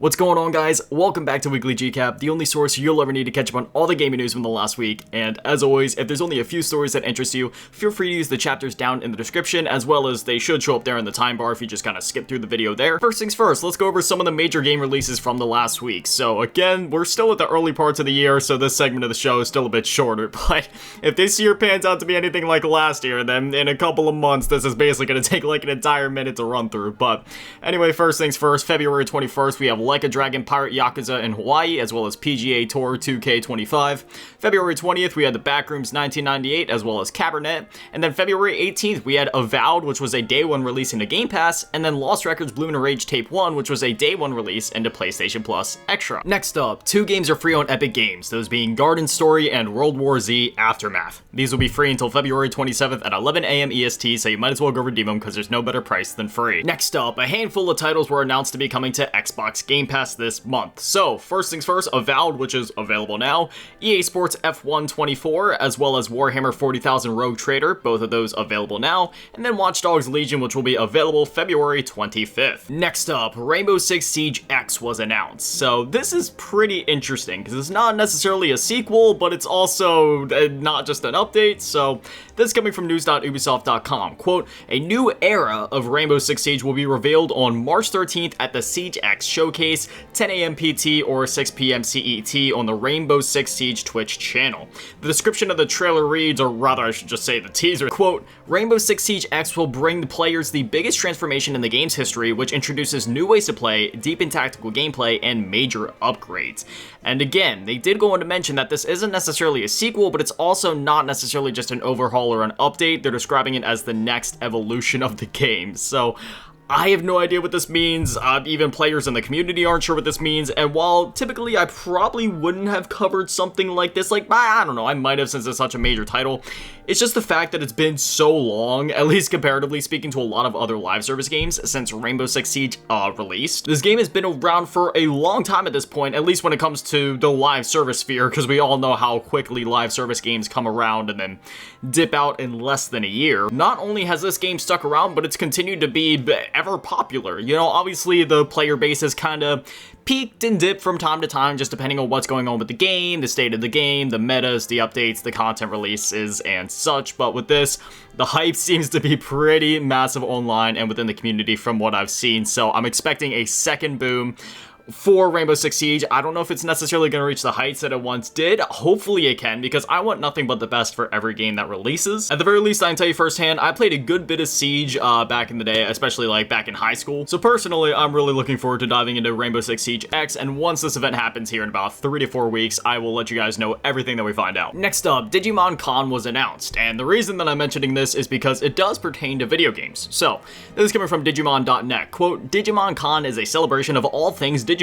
What's going on, guys? Welcome back to Weekly GCap, the only source you'll ever need to catch up on all the gaming news from the last week. And as always, if there's only a few stories that interest you, feel free to use the chapters down in the description, as well as they should show up there in the time bar if you just kind of skip through the video there. First things first, let's go over some of the major game releases from the last week. So again, we're still at the early parts of the year, so this segment of the show is still a bit shorter, but if this year pans out to be anything like last year, then in a couple of months, this is basically going to take like an entire minute to run through. But anyway, first things first, February 21st, we have Like a Dragon Pirate Yakuza in Hawaii, as well as PGA Tour 2K25. February 20th, we had the Backrooms 1998, as well as Cabernet. And then February 18th, we had Avowed, which was a day one release into Game Pass, and then Lost Records Blue and Rage Tape 1, which was a day one release into PlayStation Plus Extra. Next up, two games are free on Epic Games, those being Garden Story and World War Z Aftermath. These will be free until February 27th at 11 a.m. EST, so you might as well go redeem them because there's no better price than free. Next up, a handful of titles were announced to be coming to Xbox Game Pass this month. So, first things first, Avowed, which is available now, EA Sports F1 24, as well as Warhammer 40,000 Rogue Trader, both of those available now, and then Watch Dogs Legion, which will be available February 25th. Next up, Rainbow Six Siege X was announced. So, this is pretty interesting, because it's not necessarily a sequel, but it's also not just an update, so this is coming from news.ubisoft.com. Quote, a new era of Rainbow Six Siege will be revealed on March 13th at the Siege X Showcase, 10 a.m. PT or 6 p.m. CET on the Rainbow Six Siege Twitch channel. The description of the trailer reads, or rather I should just say the teaser, quote, Rainbow Six Siege X will bring the players the biggest transformation in the game's history, which introduces new ways to play, deep and tactical gameplay, and major upgrades. And again, they did go on to mention that this isn't necessarily a sequel, but it's also not necessarily just an overhaul or an update. They're describing it as the next evolution of the game. So I have no idea what this means, even players in the community aren't sure what this means, and while typically I probably wouldn't have covered something like this, like, I don't know, I might have since it's such a major title, it's just the fact that it's been so long, at least comparatively speaking to a lot of other live service games, since Rainbow Six Siege released. This game has been around for a long time at this point, at least when it comes to the live service sphere, because we all know how quickly live service games come around and then dip out in less than a year. Not only has this game stuck around, but it's continued to be ever popular. You know, obviously the player base has kind of peaked and dipped from time to time, just depending on what's going on with the game, the state of the game, the metas, the updates, the content releases, and such. But with this, the hype seems to be pretty massive online and within the community from what I've seen. So I'm expecting a second boom for Rainbow Six Siege. I don't know if it's necessarily going to reach the heights that it once did. Hopefully it can, because I want nothing but the best for every game that releases. At the very least, I can tell you firsthand, I played a good bit of Siege back in the day, especially like back in high school. So personally, I'm really looking forward to diving into Rainbow Six Siege X, and once this event happens here in about 3 to 4 weeks, I will let you guys know everything that we find out. Next up, Digimon Con was announced, and the reason that I'm mentioning this is because it does pertain to video games. So, this is coming from Digimon.net. Quote, Digimon Con is a celebration of all things Digimon.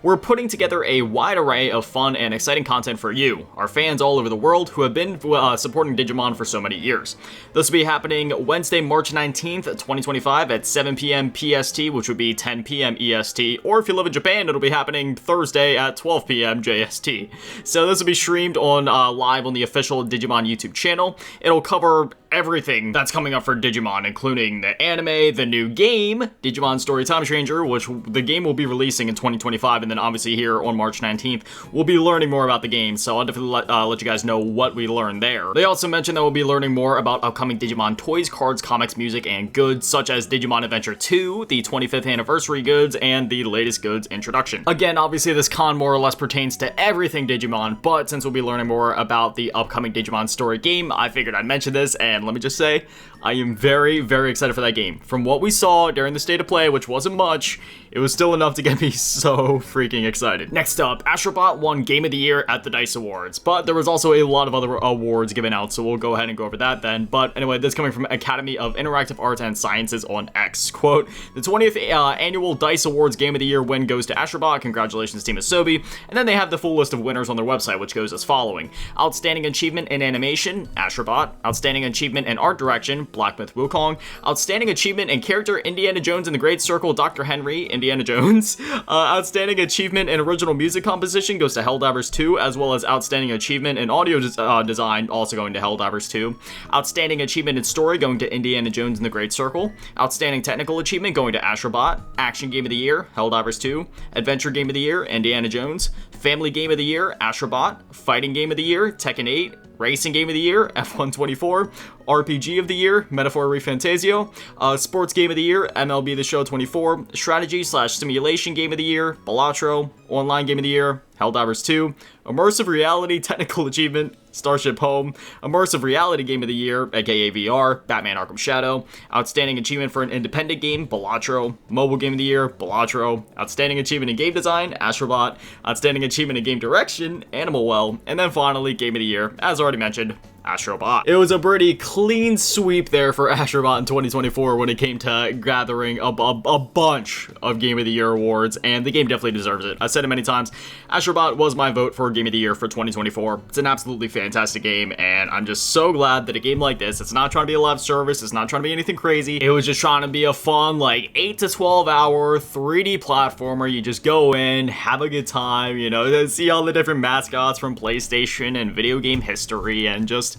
We're putting together a wide array of fun and exciting content for you, our fans all over the world who have been supporting Digimon for so many years. This will be happening Wednesday, March 19th, 2025 at 7 p.m. PST, which would be 10 p.m. EST, or if you live in Japan, it'll be happening Thursday at 12 p.m. JST. So this will be streamed on live on the official Digimon YouTube channel. It'll cover everything that's coming up for Digimon, including the anime, the new game, Digimon Story Time Stranger, which the game will be releasing in 2025, and then obviously here on March 19th, we'll be learning more about the game, so I'll definitely let you guys know what we learned there. They also mentioned that we'll be learning more about upcoming Digimon toys, cards, comics, music, and goods, such as Digimon Adventure 2, the 25th anniversary goods, and the latest goods introduction. Again, obviously this con more or less pertains to everything Digimon, but since we'll be learning more about the upcoming Digimon story game, I figured I'd mention this, and let me just say, I am very, very excited for that game. From what we saw during the state of play, which wasn't much, it was still enough to get me so freaking excited. Next up, Astrobot won Game of the Year at the DICE Awards, but there was also a lot of other awards given out, so we'll go ahead and go over that then. But anyway, this coming from Academy of Interactive Arts and Sciences on X. Quote, the 20th annual DICE Awards Game of the Year win goes to Astrobot. Congratulations, Team Asobi. And then they have the full list of winners on their website, which goes as following. Outstanding Achievement in Animation, Astrobot. Outstanding Achievement in Art Direction, Black Myth Wukong. Outstanding achievement and character, Indiana Jones and the Great Circle, Dr. Henry, Indiana Jones. Outstanding achievement in original music composition goes to Helldivers 2, as well as outstanding achievement in audio design, also going to Helldivers 2. Outstanding achievement in story going to Indiana Jones and the Great Circle. Outstanding technical achievement going to Astrobot. Action Game of the Year, Helldivers 2. Adventure Game of the Year, Indiana Jones. Family Game of the Year, Astrobot. Fighting Game of the Year, Tekken 8. Racing Game of the Year, F124, RPG of the Year, Metaphor Refantasio, Sports Game of the Year, MLB The Show 24, Strategy/Simulation Game of the Year, Balatro, Online Game of the Year, Helldivers 2, Immersive Reality Technical Achievement, Starship Home, Immersive Reality Game of the Year, aka VR, Batman Arkham Shadow, Outstanding Achievement for an Independent Game, Balatro, Mobile Game of the Year, Balatro, Outstanding Achievement in Game Design, Astrobot, Outstanding Achievement in Game Direction, Animal Well, and then finally, Game of the Year, as already mentioned, Astrobot. It was a pretty clean sweep there for Astrobot in 2024 when it came to gathering a bunch of Game of the Year awards, and the game definitely deserves it. I've said it many times, Astrobot was my vote for Game of the Year for 2024. It's an absolutely fantastic game, and I'm just so glad that a game like this, it's not trying to be a live service, it's not trying to be anything crazy, it was just trying to be a fun, like, 8 to 12 hour 3D platformer. You just go in, have a good time, you know, see all the different mascots from PlayStation and video game history, and just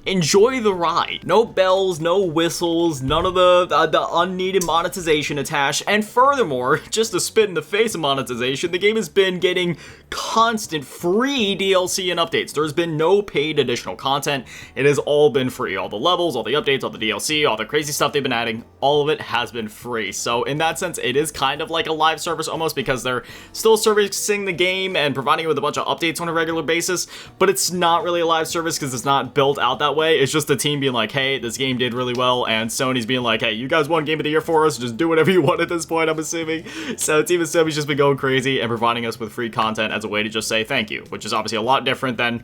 enjoy the ride. No bells, no whistles, none of the unneeded monetization attached, and furthermore, just to spit in the face of monetization, the game has been getting constant free DLC and updates. There's been no paid additional content. It has all been free. All the levels, all the updates, all the DLC, all the crazy stuff they've been adding, all of it has been free. So in that sense, it is kind of like a live service almost, because they're still servicing the game and providing it with a bunch of updates on a regular basis, but it's not really a live service because it's not built out that way. It's just the team being like, hey, this game did really well, and Sony's being like, hey, you guys won Game of the Year for us, just do whatever you want at this point, I'm assuming. So Team Asobi's just been going crazy and providing us with free content as a way to just say thank you, which is obviously a lot different than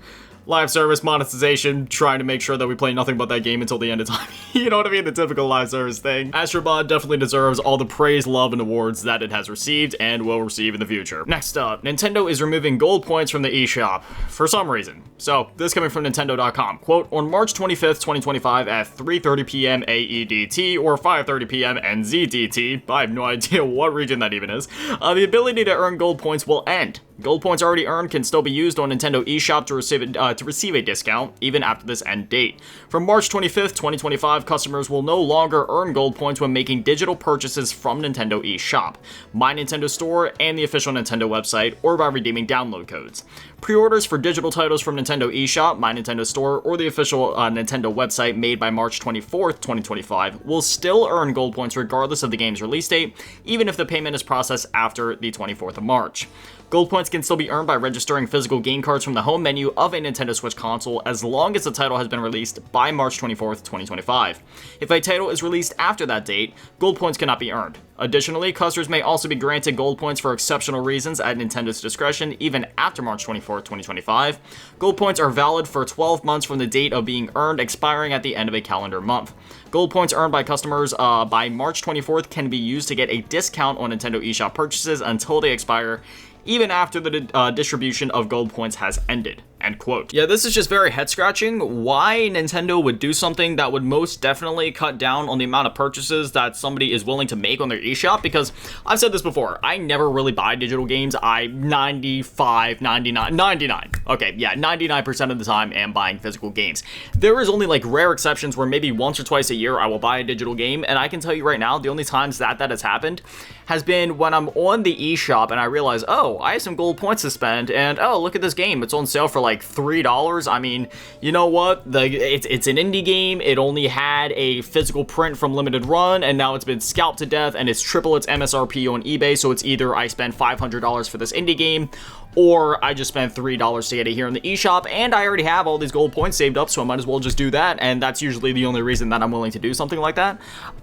live service monetization, trying to make sure that we play nothing but that game until the end of time. You know what I mean? The typical live service thing. Astrobot definitely deserves all the praise, love, and awards that it has received and will receive in the future. Next up, Nintendo is removing gold points from the eShop for some reason. So, this coming from Nintendo.com. Quote, on March 25th, 2025 at 3:30 p.m. AEDT or 5:30 p.m. NZDT, I have no idea what region that even is, the ability to earn gold points will end. Gold points already earned can still be used on Nintendo eShop to receive a discount, even after this end date. From March 25th, 2025, customers will no longer earn gold points when making digital purchases from Nintendo eShop, My Nintendo Store, and the official Nintendo website, or by redeeming download codes. Pre-orders for digital titles from Nintendo eShop, My Nintendo Store, or the official Nintendo website made by March 24th, 2025 will still earn gold points regardless of the game's release date, even if the payment is processed after the 24th of March. Gold points can still be earned by registering physical game cards from the home menu of a Nintendo Switch console as long as the title has been released by March 24th, 2025. If a title is released after that date, gold points cannot be earned. Additionally, customers may also be granted gold points for exceptional reasons at Nintendo's discretion even after March 24th, 2025. Gold points are valid for 12 months from the date of being earned, expiring at the end of a calendar month. Gold points earned by customers by March 24th can be used to get a discount on Nintendo eShop purchases until they expire, even after the distribution of gold points has ended. End quote. Yeah, this is just very head-scratching. Why Nintendo would do something that would most definitely cut down on the amount of purchases that somebody is willing to make on their eShop, because I've said this before, I never really buy digital games. I 99% of the time am buying physical games. There is only like rare exceptions where maybe once or twice a year I will buy a digital game, and I can tell you right now, the only times that has happened has been when I'm on the eShop and I realize, oh, I have some gold points to spend, and oh, look at this game, it's on sale for like $3. I mean, you know what? It's an indie game. It only had a physical print from limited run, and now it's been scalped to death, and it's triple its MSRP on eBay. So it's either I spend $500 for this indie game, or I just spent $3 to get it here in the eShop, and I already have all these gold points saved up, so I might as well just do that, and that's usually the only reason that I'm willing to do something like that.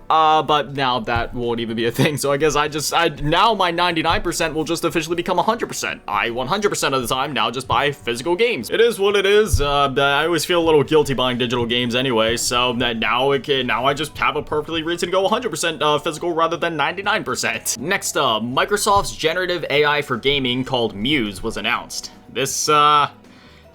But now that won't even be a thing, so I guess now my 99% will just officially become 100%. I 100% of the time now just buy physical games. It is what it is. I always feel a little guilty buying digital games anyway, so now I just have a perfectly reason to go 100% physical rather than 99%. Next up, Microsoft's generative AI for gaming called Muse was announced. This, not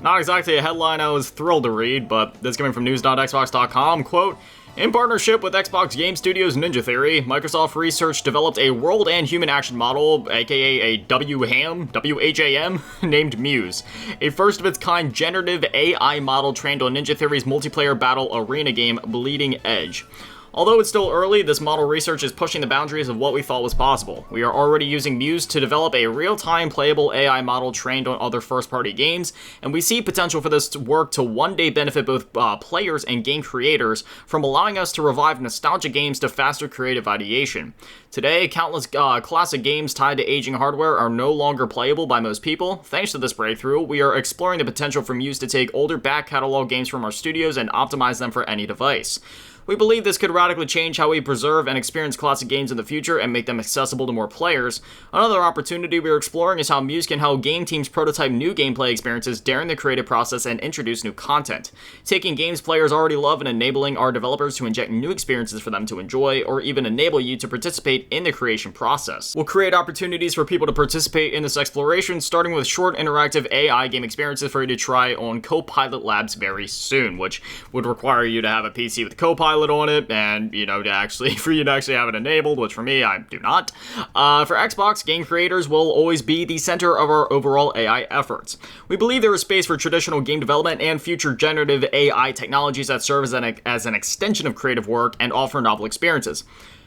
exactly a headline I was thrilled to read, but this coming from news.xbox.com, quote, In partnership with Xbox Game Studios Ninja Theory, Microsoft Research developed a world and human action model, aka a WHAM, named Muse, a first-of-its-kind generative AI model trained on Ninja Theory's multiplayer battle arena game Bleeding Edge. Although it's still early, this model research is pushing the boundaries of what we thought was possible. We are already using Muse to develop a real-time playable AI model trained on other first-party games, and we see potential for this work to one day benefit both players and game creators, from allowing us to revive nostalgia games to faster creative ideation. Today, countless classic games tied to aging hardware are no longer playable by most people. Thanks to this breakthrough, we are exploring the potential for Muse to take older back-catalog games from our studios and optimize them for any device. We believe this could radically change how we preserve and experience classic games in the future and make them accessible to more players. Another opportunity we are exploring is how Muse can help game teams prototype new gameplay experiences during the creative process and introduce new content, taking games players already love and enabling our developers to inject new experiences for them to enjoy, or even enable you to participate in the creation process. We'll create opportunities for people to participate in this exploration, starting with short interactive AI game experiences for you to try on Copilot Labs very soon, which would require you to have a PC with Copilot on it, and for you to actually have it enabled, which for me, I do not. For Xbox, game creators will always be the center of our overall AI efforts. We believe there is space for traditional game development and future generative AI technologies that serve as an extension of creative work and offer novel experiences.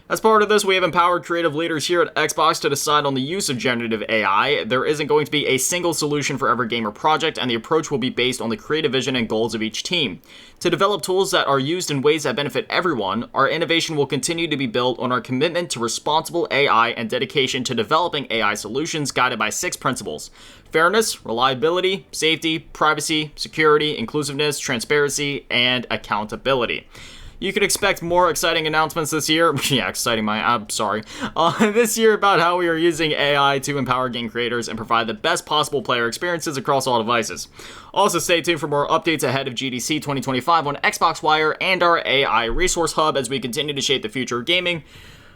As part of this, we have empowered creative leaders here at Xbox to decide on the use of generative AI. There isn't going to be a single solution for every game or project, and the approach will be based on the creative vision and goals of each team. To develop tools that are used in ways that benefit everyone, our innovation will continue to be built on our commitment to responsible AI and dedication to developing AI solutions guided by 6 principles: fairness, reliability, safety, privacy, security, inclusiveness, transparency, and accountability. You can expect more exciting announcements this year. This year about how we are using AI to empower game creators and provide the best possible player experiences across all devices. Also, stay tuned for more updates ahead of GDC 2025 on Xbox Wire and our AI Resource Hub as we continue to shape the future of gaming,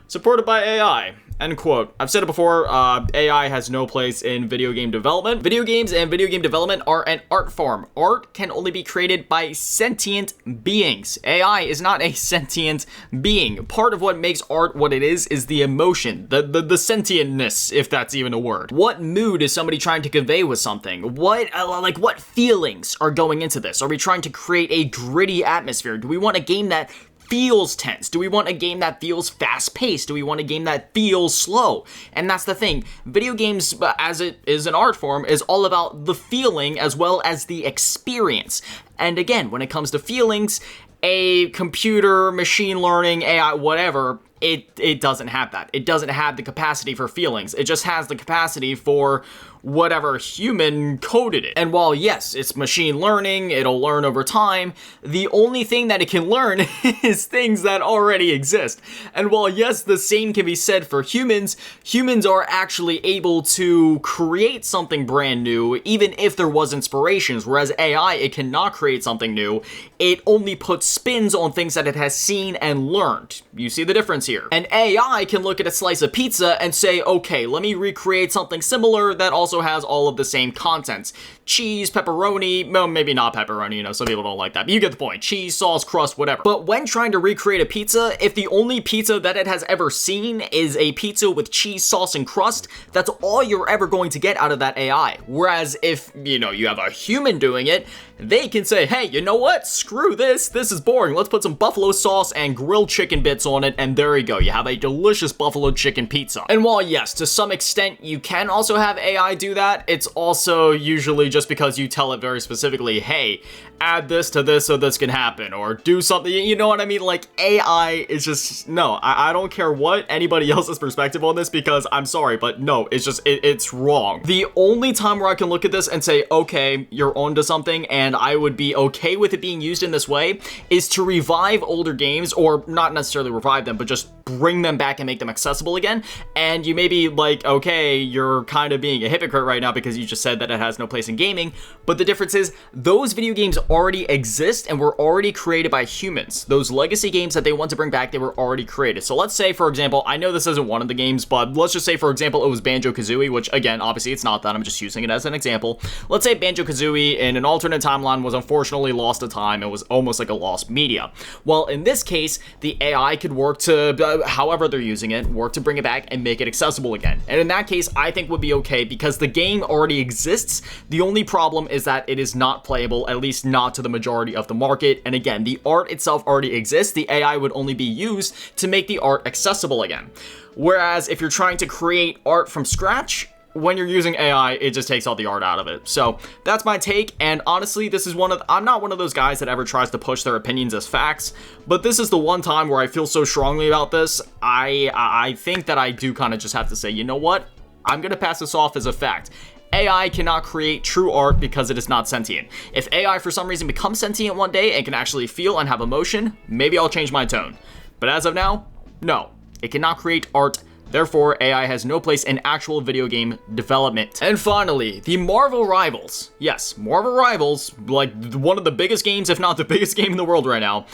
supported by AI. End quote. I've said it before, AI has no place in video game development. Video games and video game development are an art form. Art can only be created by sentient beings. AI is not a sentient being. Part of what makes art what it is the emotion, the sentientness, if that's even a word. What mood is somebody trying to convey with something? What feelings are going into this? Are we trying to create a gritty atmosphere? Do we want a game that feels tense? Do we want a game that feels fast-paced? Do we want a game that feels slow? And that's the thing. Video games, as it is an art form, is all about the feeling as well as the experience. And again, when it comes to feelings, a computer, machine learning, AI, whatever, it doesn't have that. It doesn't have the capacity for feelings. It just has the capacity for whatever human coded it. And while yes, it's machine learning, it'll learn over time, the only thing that it can learn is things that already exist. And while yes, the same can be said for humans, humans are actually able to create something brand new, even if there was inspirations, whereas AI, it cannot create something new. It only puts spins on things that it has seen and learned. You see the difference here. An AI can look at a slice of pizza and say, okay, let me recreate something similar that also has all of the same contents. Cheese, pepperoni, well, maybe not pepperoni, some people don't like that, but you get the point. Cheese, sauce, crust, whatever. But when trying to recreate a pizza, if the only pizza that it has ever seen is a pizza with cheese, sauce, and crust, that's all you're ever going to get out of that AI. Whereas if, you have a human doing it, they can say, hey, you know what? Screw this. This is boring. Let's put some buffalo sauce and grilled chicken bits on it, and there you go. You have a delicious buffalo chicken pizza. And while, yes, to some extent, you can also have AI do that, it's also usually just because you tell it very specifically, hey, add this to this so this can happen, or do something, you know what I mean? Like, AI is just, no, I don't care what anybody else's perspective on this, because I'm sorry, but no, it's just, it's wrong. The only time where I can look at this and say, okay, you're onto something, and I would be okay with it being used in this way, is to revive older games, or not necessarily revive them, but just bring them back and make them accessible again. And you may be like, okay, you're kind of being a hypocrite right now because you just said that it has no place in gaming. But the difference is those video games already exist and were already created by humans. Those legacy games that they want to bring back, they were already created. So let's say, for example, I know this isn't one of the games, but let's just say, for example, it was Banjo-Kazooie, which again, obviously it's not that, I'm just using it as an example. Let's say Banjo-Kazooie in an alternate timeline was unfortunately lost to time. It was almost like a lost media. Well, in this case, the AI could work to, however they're using it, work to bring it back and make it accessible again. And in that case, I think would be okay because the game already exists. The only problem is that it is not playable, at least not to the majority of the market. And again, the art itself already exists. The AI would only be used to make the art accessible again. Whereas if you're trying to create art from scratch, when you're using AI, it just takes all the art out of it. So that's my take, and honestly, this is I'm not one of those guys that ever tries to push their opinions as facts, but this is the one time where I feel so strongly about this. I think that I do kind of just have to say, you know what? I'm gonna pass this off as a fact. AI cannot create true art because it is not sentient. If AI for some reason becomes sentient one day and can actually feel and have emotion, maybe I'll change my tone. But as of now, no, it cannot create art. Therefore, AI has no place in actual video game development. And finally, the Marvel Rivals. Yes, Marvel Rivals, like one of the biggest games, if not the biggest game in the world right now.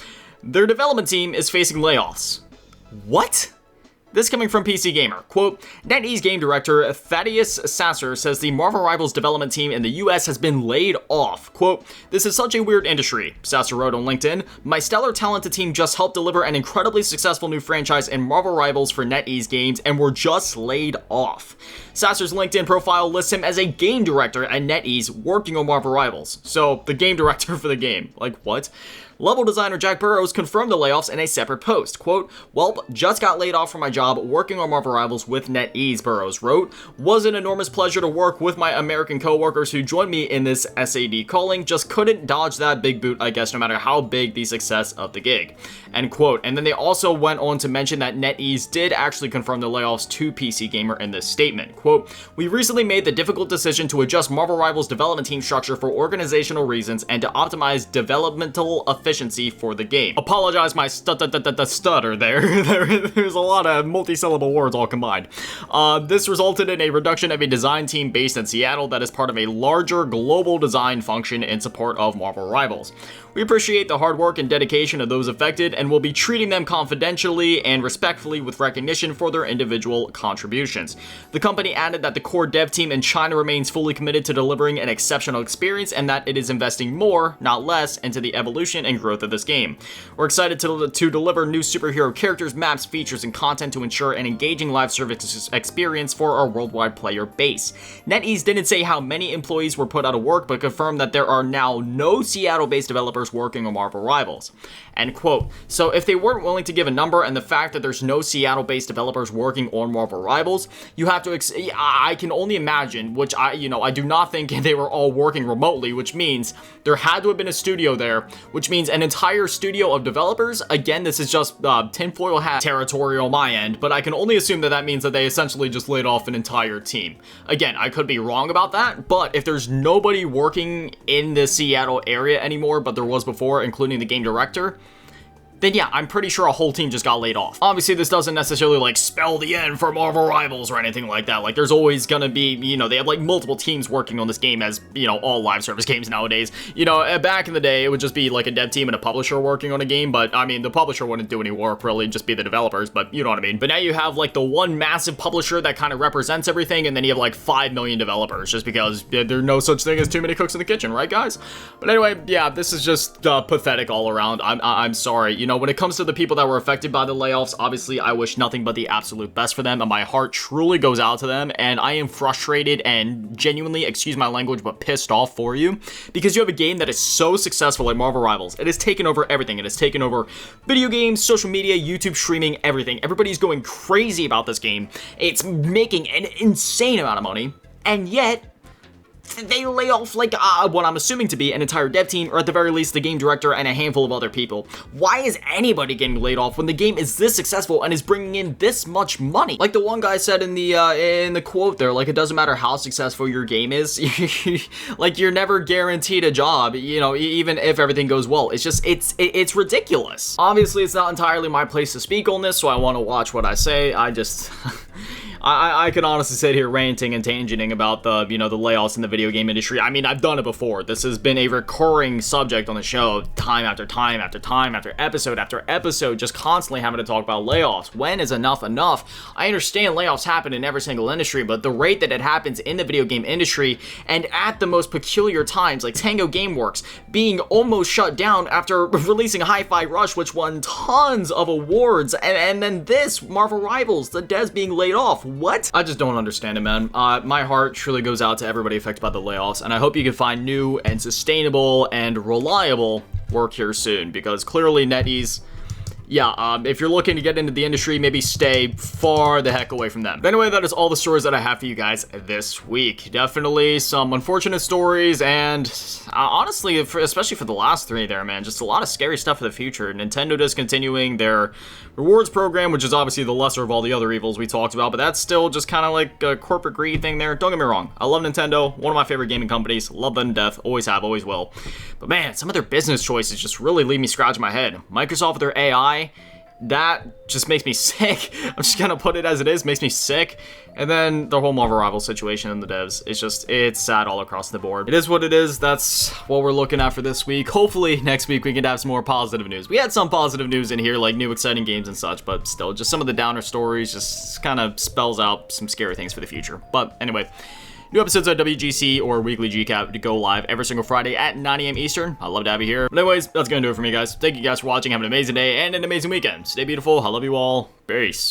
Their development team is facing layoffs. What? This coming from PC Gamer. Quote, NetEase game director Thaddeus Sasser says the Marvel Rivals development team in the US has been laid off. Quote, this is such a weird industry, Sasser wrote on LinkedIn. My stellar talented team just helped deliver an incredibly successful new franchise in Marvel Rivals for NetEase games and were just laid off. Sasser's LinkedIn profile lists him as a game director at NetEase working on Marvel Rivals. So, the game director for the game. Like, what? Level designer Jack Burrows confirmed the layoffs in a separate post. Quote, "Welp, just got laid off from my job working on Marvel Rivals with NetEase," Burrows wrote. "Was an enormous pleasure to work with my American coworkers who joined me in this SAD calling. Just couldn't dodge that big boot, I guess, no matter how big the success of the gig." End quote. And then they also went on to mention that NetEase did actually confirm the layoffs to PC Gamer in this statement. Quote, "We recently made the difficult decision to adjust Marvel Rivals development team structure for organizational reasons and to optimize developmental efficiency for the game." Apologize my stutter there. There's a lot of multi-syllable words all combined. This resulted in a reduction of a design team based in Seattle that is part of a larger global design function in support of Marvel Rivals. We appreciate the hard work and dedication of those affected and will be treating them confidentially and respectfully with recognition for their individual contributions. The company added that the core dev team in China remains fully committed to delivering an exceptional experience and that it is investing more, not less, into the evolution and growth of this game. We're excited to deliver new superhero characters, maps, features, and content to ensure an engaging live service experience for our worldwide player base. NetEase didn't say how many employees were put out of work, but confirmed that there are now no Seattle-based developers working on Marvel Rivals. End quote. So if they weren't willing to give a number and the fact that there's no Seattle-based developers working on Marvel Rivals, you have to, I can only imagine, which I do not think they were all working remotely, which means there had to have been a studio there, which means an entire studio of developers. Again, this is just tinfoil hat territory on my end, but I can only assume that that means that they essentially just laid off an entire team. Again, I could be wrong about that, but if there's nobody working in the Seattle area anymore, but there was before, including the game director, then yeah, I'm pretty sure a whole team just got laid off. Obviously, this doesn't necessarily, like, spell the end for Marvel Rivals or anything like that. Like, there's always gonna be, they have, like, multiple teams working on this game as, all live service games nowadays. Back in the day, it would just be, like, a dev team and a publisher working on a game, but, I mean, the publisher wouldn't do any work, really, just be the developers, but you know what I mean. But now you have, like, the one massive publisher that kind of represents everything, and then you have, like, 5 million developers, just because there's no such thing as too many cooks in the kitchen, right, guys? But anyway, yeah, this is just pathetic all around. I'm sorry. When it comes to the people that were affected by the layoffs, obviously I wish nothing but the absolute best for them, and my heart truly goes out to them, and I am frustrated and genuinely, excuse my language, but pissed off for you, because you have a game that is so successful like Marvel Rivals. It has taken over everything. It has taken over video games, social media, YouTube streaming, everything. Everybody's going crazy about this game. It's making an insane amount of money, and yet they lay off like what I'm assuming to be an entire dev team, or at the very least the game director and a handful of other people. Why is anybody getting laid off when the game is this successful and is bringing in this much money? Like the one guy said in the quote there, like, it doesn't matter how successful your game is, like, you're never guaranteed a job, you know, even if everything goes well. It's just, it's ridiculous. Obviously, it's not entirely my place to speak on this, so I want to watch what I say. I just... I could honestly sit here ranting and tangenting about the, you know, the layoffs in the video game industry. I mean, I've done it before. This has been a recurring subject on the show, time after time after time after episode, just constantly having to talk about layoffs. When is enough enough? I understand layoffs happen in every single industry, but the rate that it happens in the video game industry, and at the most peculiar times, like Tango Gameworks being almost shut down after releasing Hi-Fi Rush, which won tons of awards, and then this, Marvel Rivals, the devs being laid off. What? I just don't understand it, man. My heart truly goes out to everybody affected by the layoffs, and I hope you can find new and sustainable and reliable work here soon, because clearly NetEase, yeah, if you're looking to get into the industry, maybe stay far the heck away from them. But anyway, that is all the stories that I have for you guys this week. Definitely some unfortunate stories, and honestly, especially for the last three there, man, just a lot of scary stuff for the future. Nintendo discontinuing their rewards program, which is obviously the lesser of all the other evils we talked about, but that's still just kind of like a corporate greed thing there. Don't get me wrong, I love Nintendo, one of my favorite gaming companies, love them to death, always have, always will. But man, some of their business choices just really leave me scratching my head. Microsoft with their AI, that just makes me sick. I'm just gonna put it as it is, makes me sick. And then the whole Marvel Rivals situation and the devs, it's sad all across the board. It is what it is. That's what we're looking at for this week. Hopefully next week we can have some more positive news. We had some positive news in here, like new exciting games and such, but still, just some of the downer stories just kind of spells out some scary things for the future. But anyway, new episodes of WGC or Weekly GCAP to go live every single Friday at 9 a.m. Eastern. I'd love to have you here. But anyways, that's gonna do it for me, guys. Thank you guys for watching. Have an amazing day and an amazing weekend. Stay beautiful. I love you all. Peace.